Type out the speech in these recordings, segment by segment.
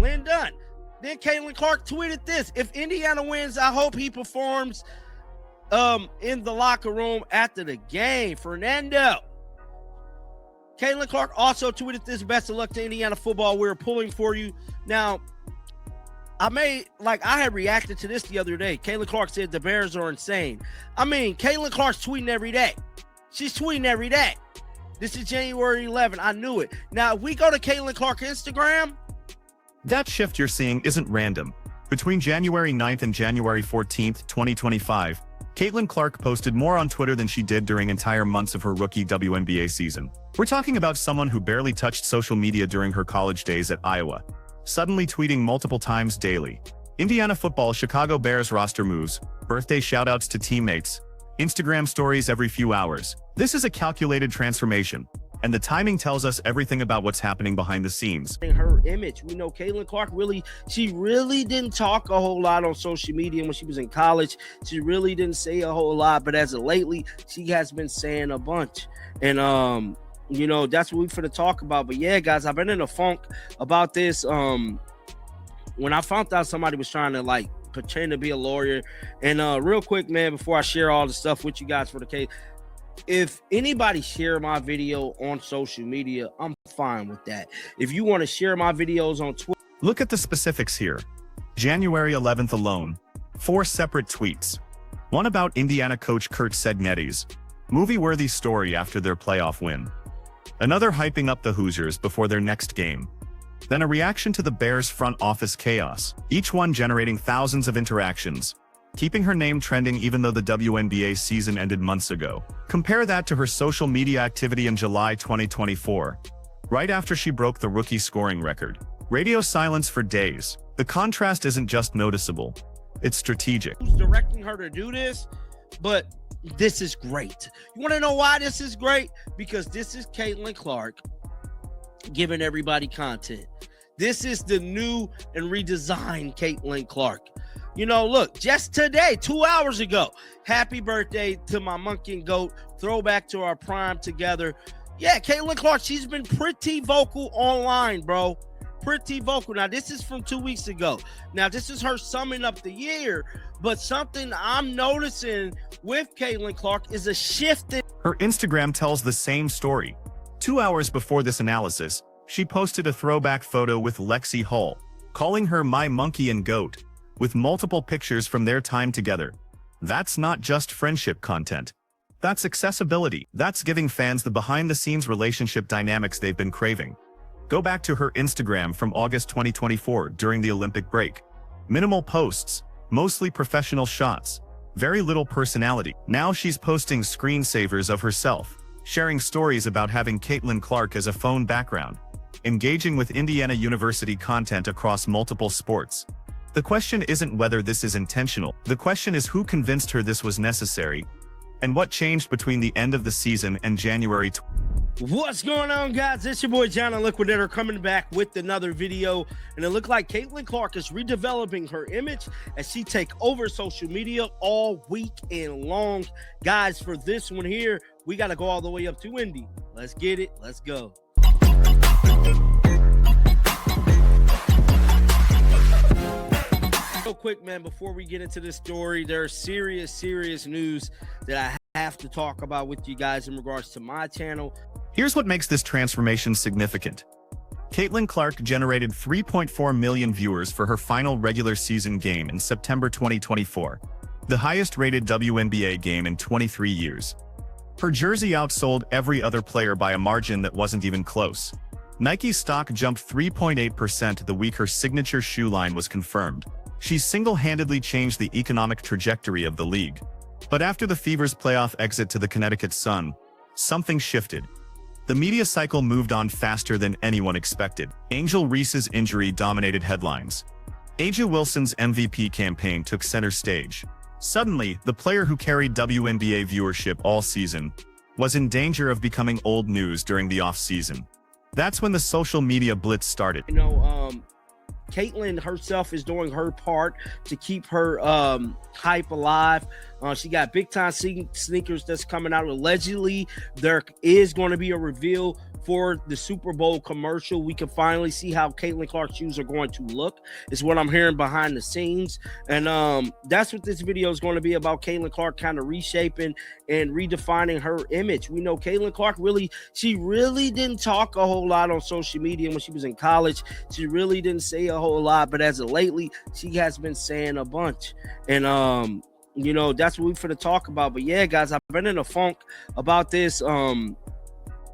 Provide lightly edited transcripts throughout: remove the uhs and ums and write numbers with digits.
Lynn Dunn. Then Caitlin Clark tweeted this: if Indiana wins, I hope he performs in the locker room after the game. Fernando. Caitlin Clark also tweeted this: best of luck to Indiana football. We're pulling for you. Now, I had reacted to this the other day. Caitlin Clark said the Bears are insane. I mean, Caitlin Clark's tweeting every day. She's tweeting every day. This is January 11th. I knew it. Now, if we go to Caitlin Clark's Instagram. That shift you're seeing isn't random. Between January 9th and January 14th, 2025, Caitlin Clark posted more on Twitter than she did during entire months of her rookie WNBA season. We're talking about someone who barely touched social media during her college days at Iowa, suddenly tweeting multiple times daily. Indiana football Chicago Bears roster moves, birthday shoutouts to teammates, Instagram stories every few hours. This is a calculated transformation, and the timing tells us everything about what's happening behind the scenes. Her image, we know Caitlin Clark she really didn't talk a whole lot on social media when she was in college. She really didn't say a whole lot, but as of lately, she has been saying a bunch. And that's what we're finna talk about. But yeah, guys, I've been in a funk about this. When I found out somebody was trying to pretend to be a lawyer, and real quick, man, before I share all the stuff with you guys for the case, if anybody share my video on social media, I'm fine with that. If you want to share my videos on Twitter. Look at the specifics here. January 11th alone, 4 separate tweets. One about Indiana coach Curt Cignetta's movie-worthy story after their playoff win. Another hyping up the Hoosiers before their next game. Then a reaction to the Bears' front office chaos, each one generating thousands of interactions, keeping her name trending even though the WNBA season ended months ago. Compare that to her social media activity in July 2024, right after she broke the rookie scoring record. Radio silence for days. The contrast isn't just noticeable, it's strategic. Who's directing her to do this? But this is great. You want to know why this is great? Because this is Caitlin Clark giving everybody content. This is the new and redesigned Caitlin Clark. Look, just today, 2 hours ago, happy birthday to my monkey and goat, throwback to our prime together. Yeah, Caitlin Clark, she's been pretty vocal online, bro. Pretty vocal. Now, this is from 2 weeks ago. Now, this is her summing up the year, but something I'm noticing with Caitlin Clark is a shift in her Instagram tells the same story. 2 hours before this analysis, she posted a throwback photo with Lexi Hull, calling her my monkey and goat, with multiple pictures from their time together. That's not just friendship content. That's accessibility. That's giving fans the behind-the-scenes relationship dynamics they've been craving. Go back to her Instagram from August 2024 during the Olympic break. Minimal posts, mostly professional shots, very little personality. Now she's posting screensavers of herself, sharing stories about having Caitlin Clark as a phone background, engaging with Indiana University content across multiple sports. The question isn't whether this is intentional. The question is who convinced her this was necessary, and what changed between the end of the season and January. What's going on, guys? It's your boy John the Liquidator coming back with another video, and it looked like Caitlin Clark is redeveloping her image as she take over social media all week and long. Guys, for this one here, we got to go all the way up to Indy. Let's get it. Let's go. Real quick, man, before we get into this story, there's serious news that I have to talk about with you guys in regards to my channel. Here's what makes this transformation significant. Caitlin Clark generated 3.4 million viewers for her final regular season game in September 2024, the highest-rated WNBA game in 23 years. Her jersey outsold every other player by a margin that wasn't even close. Nike's stock jumped 3.8% the week her signature shoe line was confirmed. She single-handedly changed the economic trajectory of the league. But after the Fever's playoff exit to the Connecticut Sun, something shifted. The media cycle moved on faster than anyone expected. Angel Reese's injury dominated headlines. A'ja Wilson's MVP campaign took center stage. Suddenly, the player who carried WNBA viewership all season was in danger of becoming old news during the off-season. That's when the social media blitz started. Caitlin herself is doing her part to keep her hype alive. She got big time sneakers that's coming out. Allegedly, there is going to be a reveal for the Super Bowl commercial. We can finally see how Caitlin Clark's shoes are going to look, is what I'm hearing behind the scenes. And that's what this video is going to be about. Caitlin Clark kind of reshaping and redefining her image. We know Caitlin Clark she really didn't talk a whole lot on social media when she was in college. She really didn't say a whole lot, but as of lately, she has been saying a bunch. And you know, that's what we're going to talk about. But yeah, guys, I've been in a funk about this.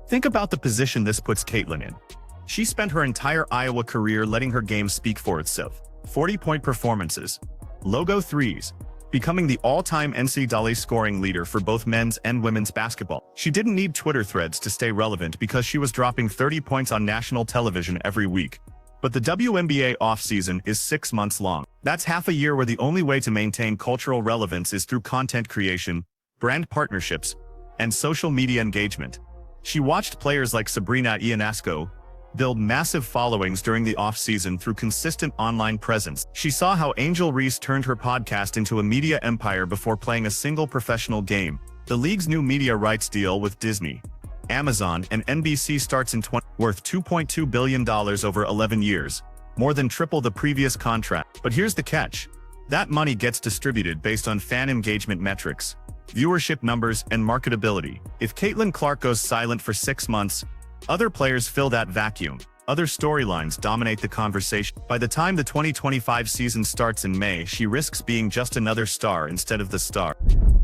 Think about the position this puts Caitlin in. She spent her entire Iowa career letting her game speak for itself. 40-point performances, logo threes, becoming the all-time NCAA scoring leader for both men's and women's basketball. She didn't need Twitter threads to stay relevant because she was dropping 30 points on national television every week. But the WNBA offseason is 6 months long. That's half a year where the only way to maintain cultural relevance is through content creation, brand partnerships, and social media engagement. She watched players like Sabrina Ionescu build massive followings during the offseason through consistent online presence. She saw how Angel Reese turned her podcast into a media empire before playing a single professional game. The league's new media rights deal with Disney, Amazon, and NBC starts in worth $2.2 billion over 11 years, more than triple the previous contract. But here's the catch. That money gets distributed based on fan engagement metrics, viewership numbers, and marketability. If Caitlin Clark goes silent for 6 months, other players fill that vacuum. Other storylines dominate the conversation. By the time the 2025 season starts in May, she risks being just another star instead of the star.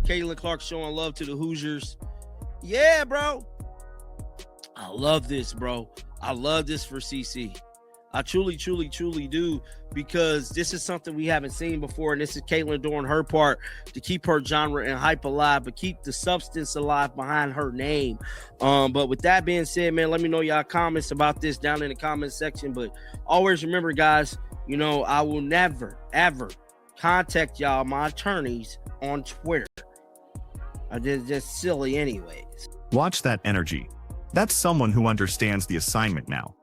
Caitlin Clark showing love to the Hoosiers. Yeah, bro. I love this, bro. I love this for CC. I truly, truly, truly do, because this is something we haven't seen before, and this is Caitlin doing her part to keep her genre and hype alive, but keep the substance alive behind her name. But with that being said, man, let me know y'all comments about this down in the comment section. But always remember, guys, you know, I will never, ever contact y'all, my attorneys, on Twitter. Just silly anyways. Watch that energy. That's someone who understands the assignment now.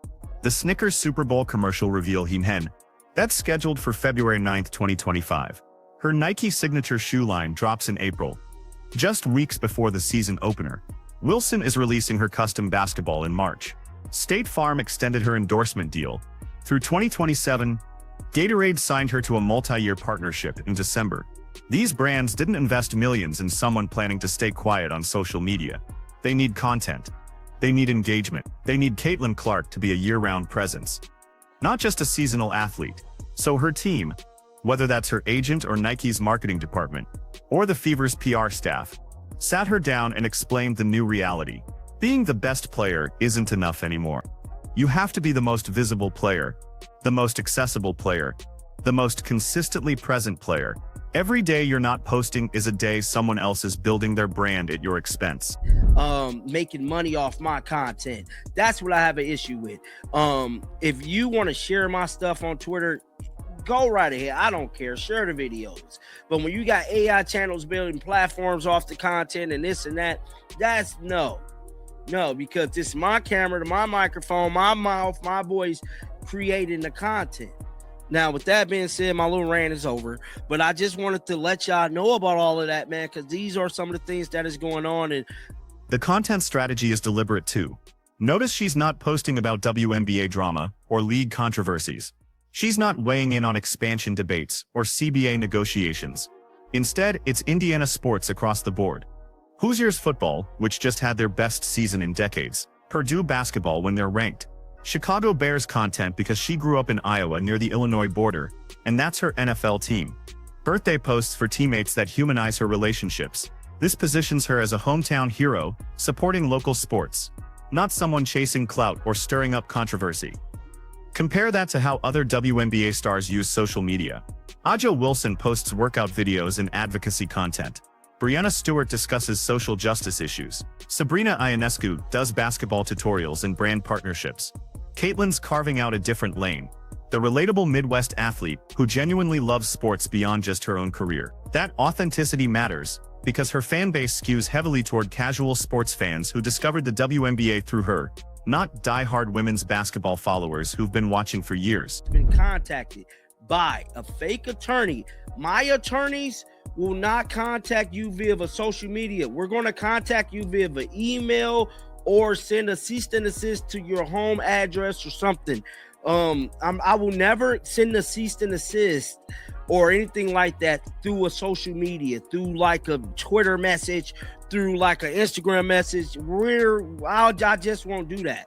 The Snickers Super Bowl commercial reveal Hen. That's scheduled for February 9th, 2025. Her Nike signature shoe line drops in April, just weeks before the season opener. Wilson is releasing her custom basketball in March. State Farm extended her endorsement deal through 2027. Gatorade signed her to a multi-year partnership in December. These brands didn't invest millions in someone planning to stay quiet on social media. They need content. They need engagement. They need Caitlin Clark to be a year-round presence, not just a seasonal athlete. So her team, whether that's her agent or Nike's marketing department, or the Fever's PR staff, sat her down and explained the new reality. Being the best player isn't enough anymore. You have to be the most visible player, the most accessible player, the most consistently present player. Every day you're not posting is a day someone else is building their brand at your expense. Making money off my content. That's what I have an issue with. If you want to share my stuff on Twitter, go right ahead. I don't care. Share the videos. But when you got AI channels building platforms off the content and this and that, that's no, because this is my camera, my microphone, my mouth, my voice creating the content. Now, with that being said, my little rant is over, but I just wanted to let y'all know about all of that, man, because these are some of the things that is going on. And the content strategy is deliberate too. Notice she's not posting about WNBA drama or league controversies. She's not weighing in on expansion debates or CBA negotiations. Instead, it's Indiana sports across the board. Hoosiers football, which just had their best season in decades. Purdue basketball when they're ranked. Chicago Bears content because she grew up in Iowa near the Illinois border, and that's her NFL team. Birthday posts for teammates that humanize her relationships. This positions her as a hometown hero, supporting local sports, not someone chasing clout or stirring up controversy. Compare that to how other WNBA stars use social media. Aja Wilson posts workout videos and advocacy content. Breanna Stewart discusses social justice issues. Sabrina Ionescu does basketball tutorials and brand partnerships. Caitlin's carving out a different lane. The relatable Midwest athlete who genuinely loves sports beyond just her own career. That authenticity matters because her fan base skews heavily toward casual sports fans who discovered the WNBA through her, not die-hard women's basketball followers who've been watching for years. Been contacted by a fake attorney. My attorneys will not contact you via social media. We're going to contact you via email or send a cease and desist to your home address or something. I will never send a cease and desist or anything like that through a social media, through like a Twitter message, through like an Instagram message. I just won't do that.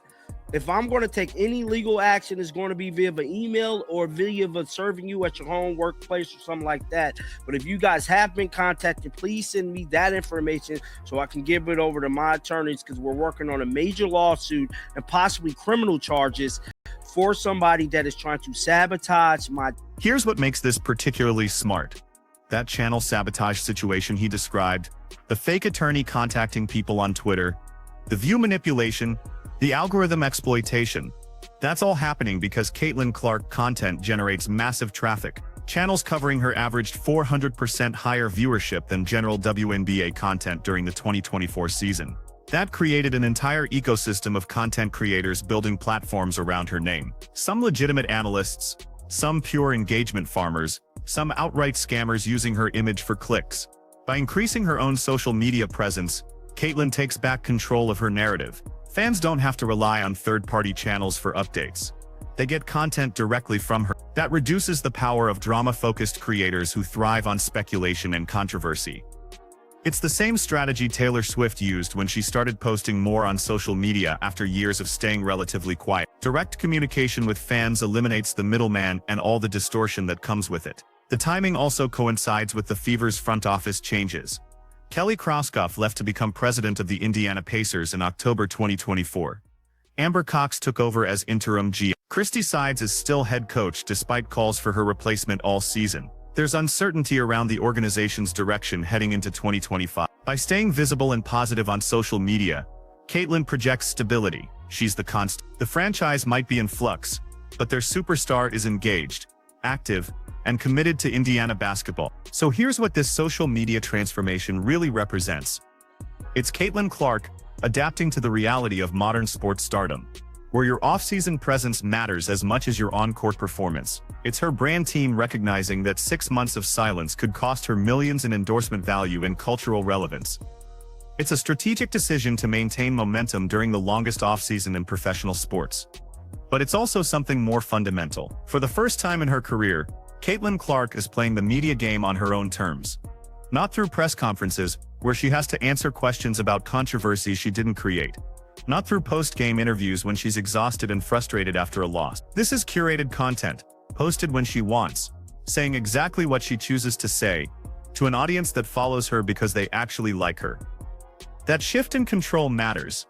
If I'm going to take any legal action, it's going to be via email or via serving you at your home workplace or something like that. But if you guys have been contacted, please send me that information so I can give it over to my attorneys, because we're working on a major lawsuit and possibly criminal charges for somebody that is trying to sabotage my... Here's what makes this particularly smart. That channel sabotage situation he described, the fake attorney contacting people on Twitter, the view manipulation, the algorithm exploitation. That's all happening because Caitlin Clark content generates massive traffic. Channels covering her averaged 400% higher viewership than general WNBA content during the 2024 season. That created an entire ecosystem of content creators building platforms around her name. Some legitimate analysts, some pure engagement farmers, some outright scammers using her image for clicks. By increasing her own social media presence, Caitlin takes back control of her narrative. Fans don't have to rely on third-party channels for updates. They get content directly from her. That reduces the power of drama-focused creators who thrive on speculation and controversy. It's the same strategy Taylor Swift used when she started posting more on social media after years of staying relatively quiet. Direct communication with fans eliminates the middleman and all the distortion that comes with it. The timing also coincides with the Fever's front office changes. Kelly Kroskoff left to become president of the Indiana Pacers in October 2024. Amber Cox took over as interim GM. Christy Sides is still head coach despite calls for her replacement all season. There's uncertainty around the organization's direction heading into 2025. By staying visible and positive on social media, Caitlin projects stability. She's the constant. The franchise might be in flux, but their superstar is engaged, active, and committed to Indiana basketball. So here's what this social media transformation really represents. It's Caitlin Clark adapting to the reality of modern sports stardom, where your off-season presence matters as much as your on-court performance. It's her brand team recognizing that 6 months of silence could cost her millions in endorsement value and cultural relevance. It's a strategic decision to maintain momentum during the longest off-season in professional sports. But it's also something more fundamental. For the first time in her career, Caitlin Clark is playing the media game on her own terms. Not through press conferences, where she has to answer questions about controversies she didn't create. Not through post-game interviews when she's exhausted and frustrated after a loss. This is curated content, posted when she wants, saying exactly what she chooses to say, to an audience that follows her because they actually like her. That shift in control matters.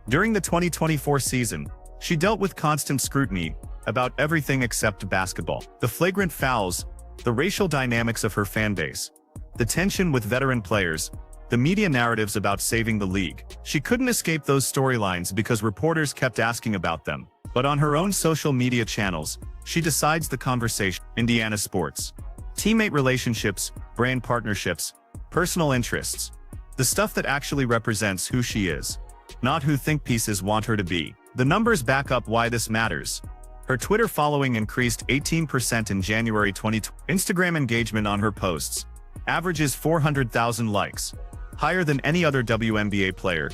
During the 2024 season, she dealt with constant scrutiny about everything except basketball. The flagrant fouls, the racial dynamics of her fan base, the tension with veteran players, the media narratives about saving the league. She couldn't escape those storylines because reporters kept asking about them. But on her own social media channels, she decides the conversation. Indiana sports, teammate relationships, brand partnerships, personal interests. The stuff that actually represents who she is, not who think pieces want her to be. The numbers back up why this matters. Her Twitter following increased 18% in January 2020. Instagram engagement on her posts averages 400,000 likes, higher than any other WNBA player,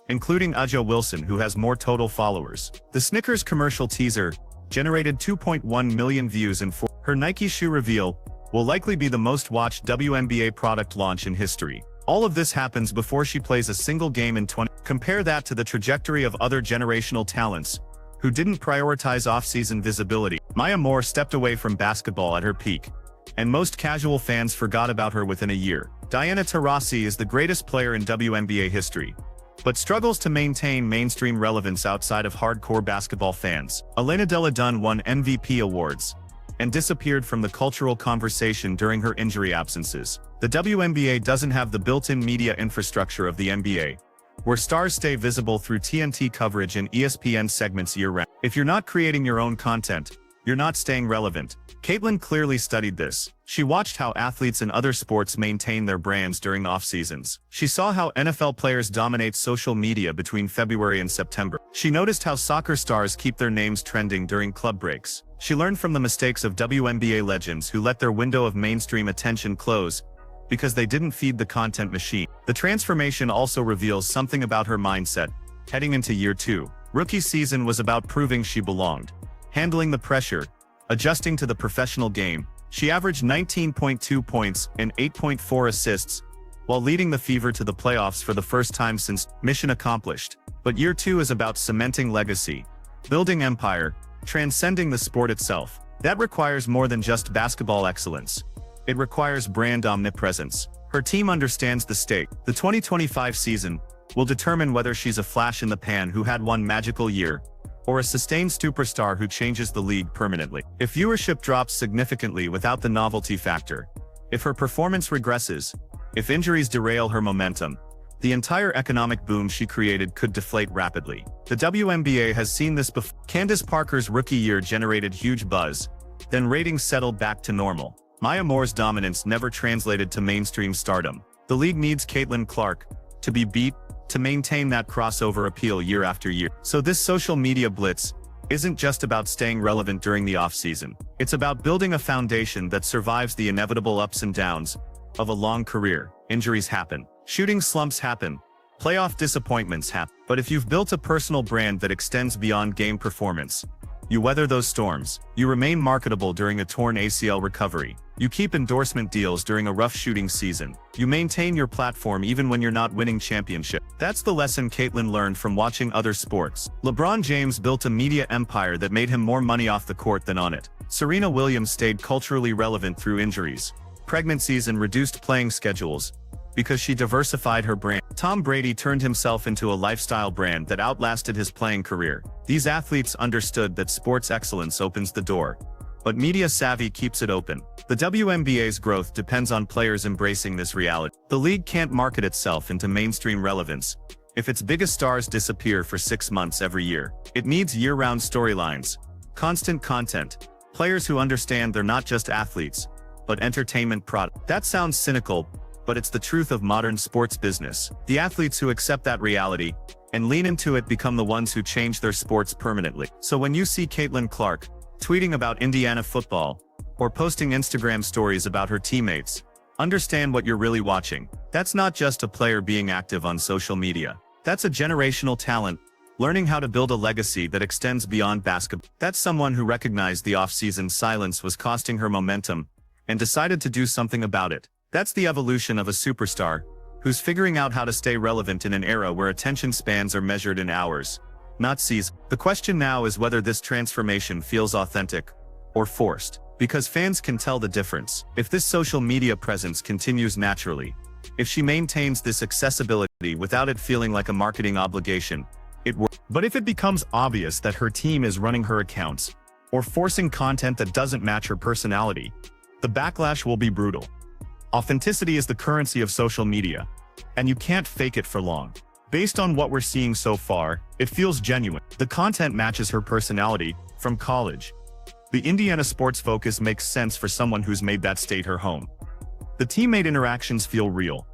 including A'ja Wilson, who has more total followers. The Snickers commercial teaser generated 2.1 million views in her Nike shoe reveal will likely be the most watched WNBA product launch in history. All of this happens before she plays a single game in 20. Compare that to the trajectory of other generational talents who didn't prioritize off-season visibility. Maya Moore stepped away from basketball at her peak, and most casual fans forgot about her within a year. Diana Taurasi is the greatest player in WNBA history, but struggles to maintain mainstream relevance outside of hardcore basketball fans. Elena Delle Donne won MVP awards and disappeared from the cultural conversation during her injury absences. The WNBA doesn't have the built-in media infrastructure of the NBA, where stars stay visible through TNT coverage and ESPN segments year-round. If you're not creating your own content, you're not staying relevant. Caitlin clearly studied this. She watched how athletes in other sports maintain their brands during off-seasons. She saw how NFL players dominate social media between February and September. She noticed how soccer stars keep their names trending during club breaks. She learned from the mistakes of WNBA legends who let their window of mainstream attention close because they didn't feed the content machine. The transformation also reveals something about her mindset. Heading into year 2, rookie season was about proving she belonged. Handling the pressure, adjusting to the professional game, she averaged 19.2 points and 8.4 assists, while leading the Fever to the playoffs for the first time since mission accomplished. But year 2 is about cementing legacy, building empire, transcending the sport itself. That requires more than just basketball excellence. It requires brand omnipresence. Her team understands the stake. The 2025 season will determine whether she's a flash in the pan who had one magical year, or a sustained superstar who changes the league permanently. If viewership drops significantly without the novelty factor, if her performance regresses, if injuries derail her momentum, the entire economic boom she created could deflate rapidly. The WNBA has seen this before. Candace Parker's rookie year generated huge buzz, then ratings settled back to normal. Maya Moore's dominance never translated to mainstream stardom. The league needs Caitlin Clark to be beat to maintain that crossover appeal year after year. So this social media blitz isn't just about staying relevant during the offseason. It's about building a foundation that survives the inevitable ups and downs of a long career. Injuries happen. Shooting slumps happen. Playoff disappointments happen. But if you've built a personal brand that extends beyond game performance, you weather those storms. You remain marketable during a torn ACL recovery. You keep endorsement deals during a rough shooting season. You maintain your platform even when you're not winning championship. That's the lesson Caitlin learned from watching other sports. LeBron James built a media empire that made him more money off the court than on it. Serena Williams stayed culturally relevant through injuries, pregnancies, and reduced playing schedules because she diversified her brand. Tom Brady turned himself into a lifestyle brand that outlasted his playing career. These athletes understood that sports excellence opens the door, but media savvy keeps it open. The WNBA's growth depends on players embracing this reality. The league can't market itself into mainstream relevance if its biggest stars disappear for 6 months every year. It needs year-round storylines, constant content, players who understand they're not just athletes, but entertainment product. That sounds cynical, but it's the truth of modern sports business. The athletes who accept that reality and lean into it become the ones who change their sports permanently. So when you see Caitlin Clark tweeting about Indiana football or posting Instagram stories about her teammates, understand what you're really watching. That's not just a player being active on social media. That's a generational talent learning how to build a legacy that extends beyond basketball. That's someone who recognized the off-season silence was costing her momentum and decided to do something about it. That's the evolution of a superstar who's figuring out how to stay relevant in an era where attention spans are measured in hours, not seasons. The question now is whether this transformation feels authentic or forced, because fans can tell the difference. If this social media presence continues naturally, if she maintains this accessibility without it feeling like a marketing obligation, it works. But if it becomes obvious that her team is running her accounts or forcing content that doesn't match her personality, the backlash will be brutal. Authenticity is the currency of social media, and you can't fake it for long. Based on what we're seeing so far, it feels genuine. The content matches her personality from college. The Indiana sports focus makes sense for someone who's made that state her home. The teammate interactions feel real,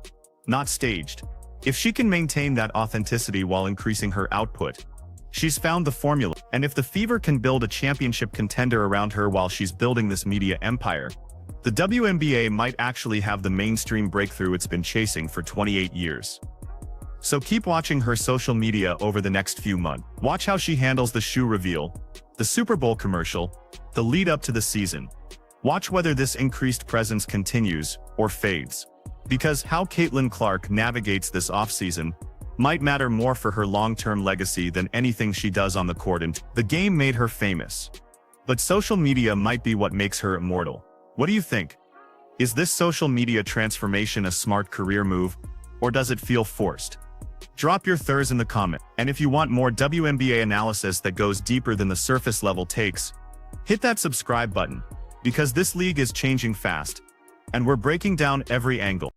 not staged. If she can maintain that authenticity while increasing her output, she's found the formula. And if the Fever can build a championship contender around her while she's building this media empire, the WNBA might actually have the mainstream breakthrough it's been chasing for 28 years. So keep watching her social media over the next few months. Watch how she handles the shoe reveal, the Super Bowl commercial, the lead up to the season. Watch whether this increased presence continues or fades. Because how Caitlin Clark navigates this offseason might matter more for her long-term legacy than anything she does on the court. And the game made her famous, but social media might be what makes her immortal. What do you think? Is this social media transformation a smart career move, or does it feel forced? Drop your thoughts in the comment. And if you want more WNBA analysis that goes deeper than the surface level takes, hit that subscribe button, because this league is changing fast, and we're breaking down every angle.